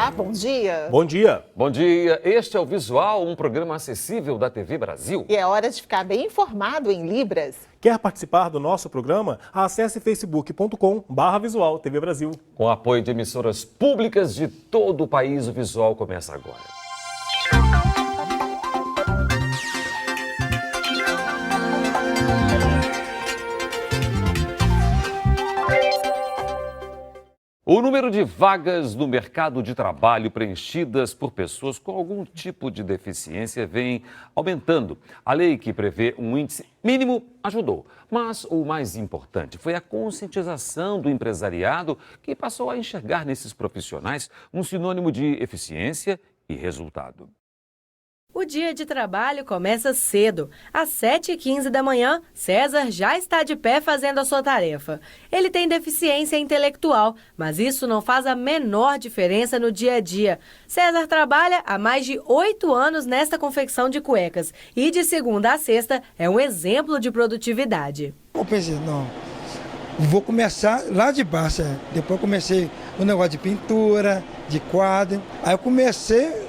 Olá, bom dia. Bom dia. Bom dia. Este é o Visual, um programa acessível da TV Brasil. E é hora de ficar bem informado em Libras. Quer participar do nosso programa? Acesse facebook.com/Visual TV Brasil. Com apoio de emissoras públicas de todo o país, o Visual começa agora. O número de vagas no mercado de trabalho preenchidas por pessoas com algum tipo de deficiência vem aumentando. A lei que prevê um índice mínimo ajudou, mas o mais importante foi a conscientização do empresariado que passou a enxergar nesses profissionais um sinônimo de eficiência e resultado. O dia de trabalho começa cedo. Às 7h15 da manhã, César já está de pé fazendo a sua tarefa. Ele tem deficiência intelectual, mas isso não faz a menor diferença no dia a dia. César trabalha há mais de 8 anos nesta confecção de cuecas e de segunda a sexta é um exemplo de produtividade. Eu pensei, não, vou começar lá de baixo. Depois comecei o negócio de pintura, de quadro. Aí eu comecei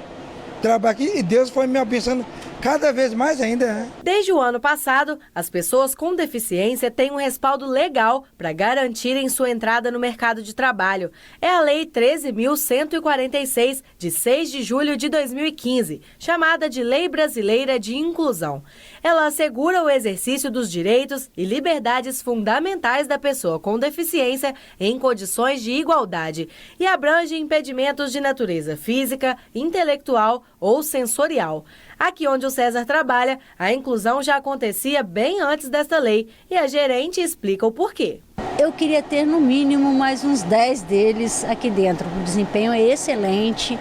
trabalho aqui e Deus foi me abençoando cada vez mais ainda. Desde o ano passado, as pessoas com deficiência têm um respaldo legal para garantirem sua entrada no mercado de trabalho. É a Lei 13.146, de 6 de julho de 2015, chamada de Lei Brasileira de Inclusão. Ela assegura o exercício dos direitos e liberdades fundamentais da pessoa com deficiência em condições de igualdade e abrange impedimentos de natureza física, intelectual ou sensorial. Aqui onde o César trabalha, a inclusão já acontecia bem antes desta lei e a gerente explica o porquê. Eu queria ter no mínimo mais uns 10 deles aqui dentro. O desempenho é excelente,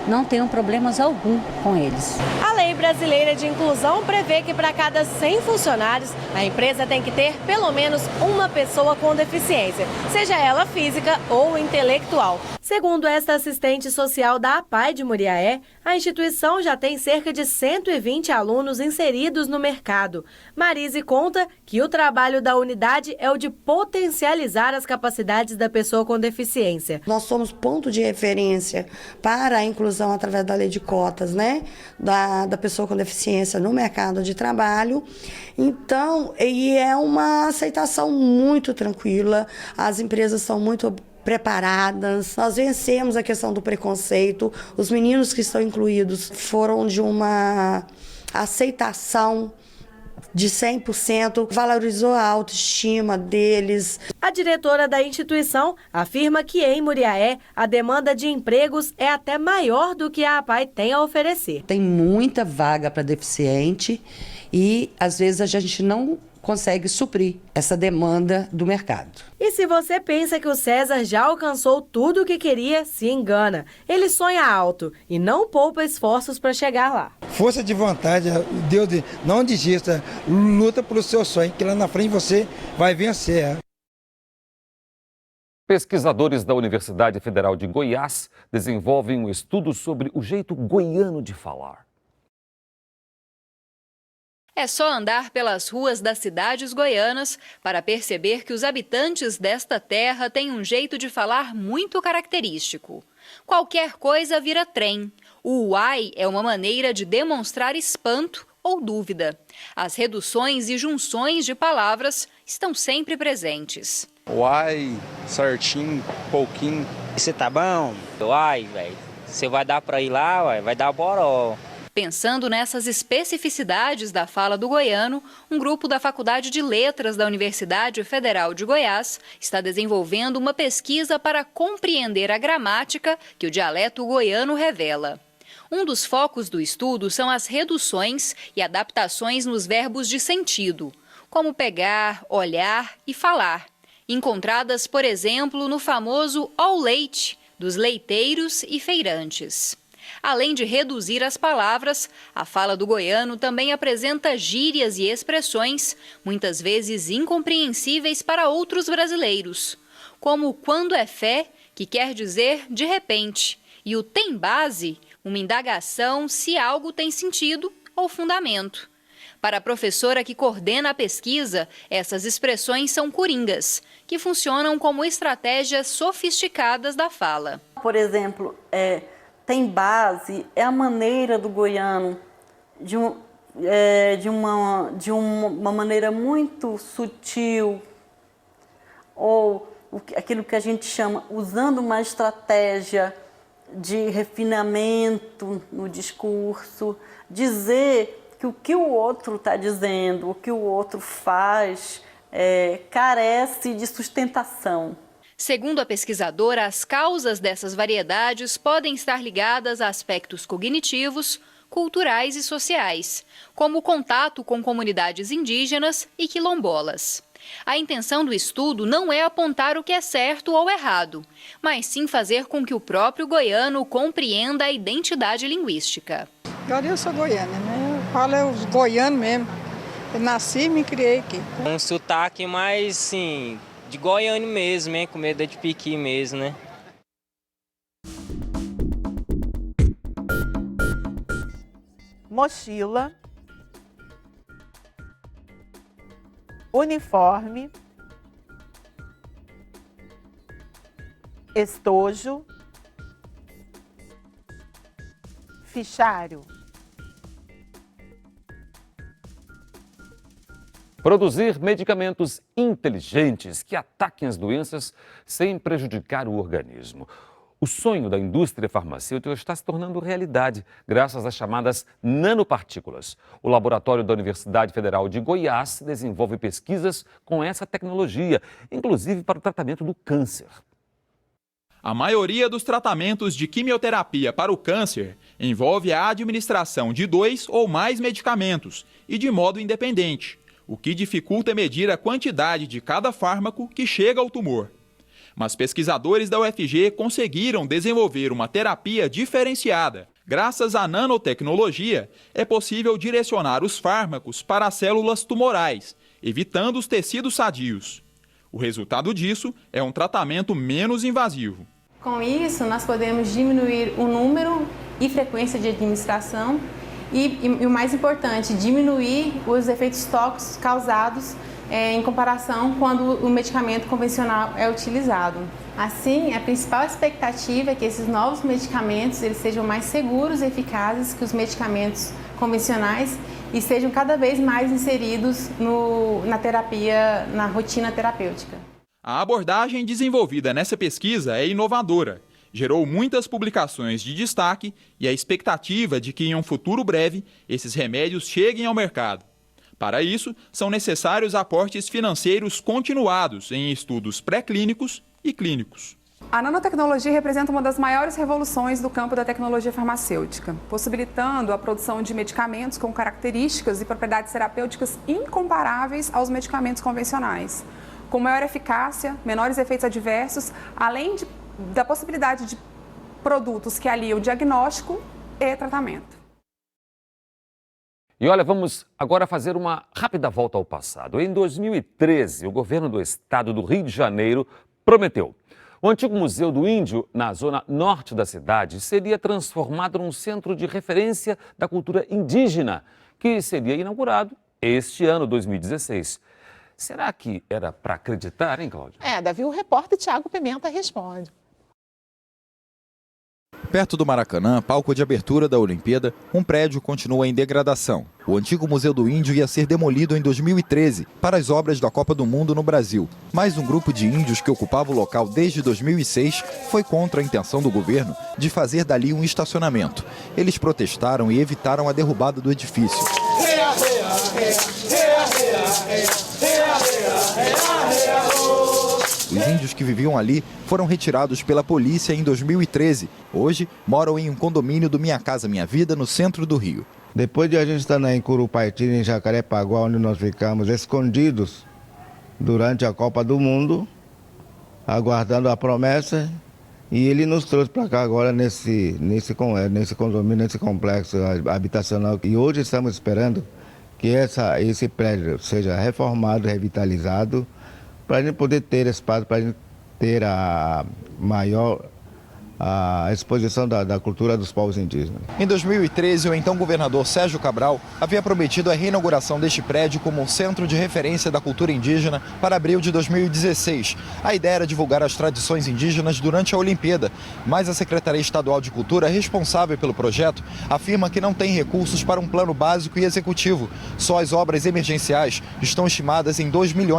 não tenho problemas algum com eles. A Lei Brasileira de Inclusão prevê que para cada 100 funcionários, a empresa tem que ter pelo menos uma pessoa com deficiência, seja ela física ou intelectual. Segundo esta assistente social da APAI de Muriaé, a instituição já tem cerca de 120 alunos inseridos no mercado. Marise conta que o trabalho da unidade é o de potencializar as capacidades da pessoa com deficiência. Nós somos ponto de referência para a inclusão através da lei de cotas, né? Da pessoa com deficiência no mercado de trabalho. Então, e é uma aceitação muito tranquila, as empresas são muito preparadas, nós vencemos a questão do preconceito, os meninos que estão incluídos foram de uma aceitação de 100%, valorizou a autoestima deles. A diretora da instituição afirma que em Muriaé a demanda de empregos é até maior do que a APAI tem a oferecer. Tem muita vaga para deficiente e às vezes a gente não consegue suprir essa demanda do mercado. E se você pensa que o César já alcançou tudo o que queria, se engana. Ele sonha alto e não poupa esforços para chegar lá. Força de vontade, Deus não desista, luta pelo seu sonho, que lá na frente você vai vencer. Pesquisadores da Universidade Federal de Goiás desenvolvem um estudo sobre o jeito goiano de falar. É só andar pelas ruas das cidades goianas para perceber que os habitantes desta terra têm um jeito de falar muito característico. Qualquer coisa vira trem. O uai é uma maneira de demonstrar espanto ou dúvida. As reduções e junções de palavras estão sempre presentes. Uai, certinho, pouquinho. Você tá bom? Uai, velho. Você vai dar pra ir lá, uai, vai dar boró. Pensando nessas especificidades da fala do goiano, um grupo da Faculdade de Letras da Universidade Federal de Goiás está desenvolvendo uma pesquisa para compreender a gramática que o dialeto goiano revela. Um dos focos do estudo são as reduções e adaptações nos verbos de sentido, como pegar, olhar e falar, encontradas, por exemplo, no famoso ao leite, dos leiteiros e feirantes. Além de reduzir as palavras, a fala do goiano também apresenta gírias e expressões, muitas vezes incompreensíveis para outros brasileiros, como quando é fé, que quer dizer de repente, e o tem base, uma indagação se algo tem sentido ou fundamento. Para a professora que coordena a pesquisa, essas expressões são coringas, que funcionam como estratégias sofisticadas da fala. Por exemplo, tem base é a maneira do goiano, de uma maneira muito sutil, ou aquilo que a gente chama, usando uma estratégia de refinamento no discurso, dizer que o que o outro está dizendo, o que o outro faz, carece de sustentação. Segundo a pesquisadora, as causas dessas variedades podem estar ligadas a aspectos cognitivos, culturais e sociais, como o contato com comunidades indígenas e quilombolas. A intenção do estudo não é apontar o que é certo ou errado, mas sim fazer com que o próprio goiano compreenda a identidade linguística. Agora eu sou goiana, né? Eu falo os goianos mesmo. Eu nasci e me criei aqui. Um sotaque mais, sim, de goiano mesmo, hein? Com medo de piqui mesmo, né? Mochila, uniforme, estojo, fichário. Produzir medicamentos inteligentes que ataquem as doenças sem prejudicar o organismo. O sonho da indústria farmacêutica está se tornando realidade, graças às chamadas nanopartículas. O laboratório da Universidade Federal de Goiás desenvolve pesquisas com essa tecnologia, inclusive para o tratamento do câncer. A maioria dos tratamentos de quimioterapia para o câncer envolve a administração de 2 ou mais medicamentos e de modo independente, o que dificulta medir a quantidade de cada fármaco que chega ao tumor. Mas pesquisadores da UFG conseguiram desenvolver uma terapia diferenciada. Graças à nanotecnologia, é possível direcionar os fármacos para as células tumorais, evitando os tecidos sadios. O resultado disso é um tratamento menos invasivo. Com isso, nós podemos diminuir o número e frequência de administração e o mais importante, diminuir os efeitos tóxicos causados em comparação quando o medicamento convencional é utilizado. Assim, a principal expectativa é que esses novos medicamentos eles sejam mais seguros e eficazes que os medicamentos convencionais e sejam cada vez mais inseridos na terapia, na rotina terapêutica. A abordagem desenvolvida nessa pesquisa é inovadora, gerou muitas publicações de destaque e a expectativa de que em um futuro breve esses remédios cheguem ao mercado. Para isso, são necessários aportes financeiros continuados em estudos pré-clínicos e clínicos. A nanotecnologia representa uma das maiores revoluções do campo da tecnologia farmacêutica, possibilitando a produção de medicamentos com características e propriedades terapêuticas incomparáveis aos medicamentos convencionais, com maior eficácia, menores efeitos adversos, além da possibilidade de produtos que aliam diagnóstico e tratamento. E olha, vamos agora fazer uma rápida volta ao passado. Em 2013, o governo do estado do Rio de Janeiro prometeu. O antigo Museu do Índio, na zona norte da cidade, seria transformado num centro de referência da cultura indígena, que seria inaugurado este ano, 2016. Será que era para acreditar, hein, Cláudia? Davi, o repórter Tiago Pimenta responde. Perto do Maracanã, palco de abertura da Olimpíada, um prédio continua em degradação. O antigo Museu do Índio ia ser demolido em 2013 para as obras da Copa do Mundo no Brasil. Mas um grupo de índios que ocupava o local desde 2006 foi contra a intenção do governo de fazer dali um estacionamento. Eles protestaram e evitaram a derrubada do edifício. Os índios que viviam ali foram retirados pela polícia em 2013. Hoje, moram em um condomínio do Minha Casa Minha Vida, no centro do Rio. Depois de a gente estar em Curupaitira, em Jacarepaguá, onde nós ficamos escondidos durante a Copa do Mundo, aguardando a promessa, e ele nos trouxe para cá agora nesse condomínio, nesse complexo habitacional. E hoje estamos esperando que esse prédio seja reformado, revitalizado, para a gente poder ter espaço, para a gente ter a maior a exposição da cultura dos povos indígenas. Em 2013, o então governador Sérgio Cabral havia prometido a reinauguração deste prédio como um centro de referência da cultura indígena para abril de 2016. A ideia era divulgar as tradições indígenas durante a Olimpíada, mas a Secretaria Estadual de Cultura, responsável pelo projeto, afirma que não tem recursos para um plano básico e executivo. Só as obras emergenciais estão estimadas em R$2 milhões.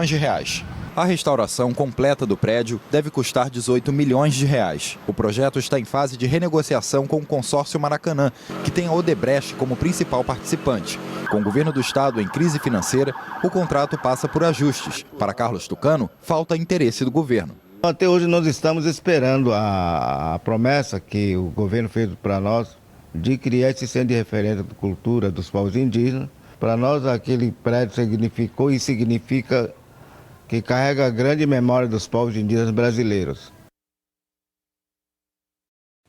A restauração completa do prédio deve custar R$18 milhões. O projeto está em fase de renegociação com o consórcio Maracanã, que tem a Odebrecht como principal participante. Com o governo do estado em crise financeira, o contrato passa por ajustes. Para Carlos Tucano, falta interesse do governo. Até hoje nós estamos esperando a promessa que o governo fez para nós de criar esse centro de referência de cultura dos povos indígenas. Para nós, aquele prédio significou e significa que carrega a grande memória dos povos indígenas brasileiros.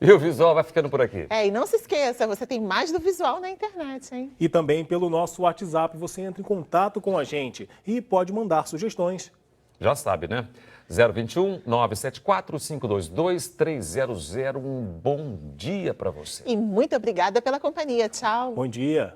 E o Visual vai ficando por aqui. E não se esqueça, você tem mais do Visual na internet, hein? E também pelo nosso WhatsApp você entra em contato com a gente e pode mandar sugestões. Já sabe, né? 021 974 522 300. Um bom dia para você. E muito obrigada pela companhia. Tchau. Bom dia.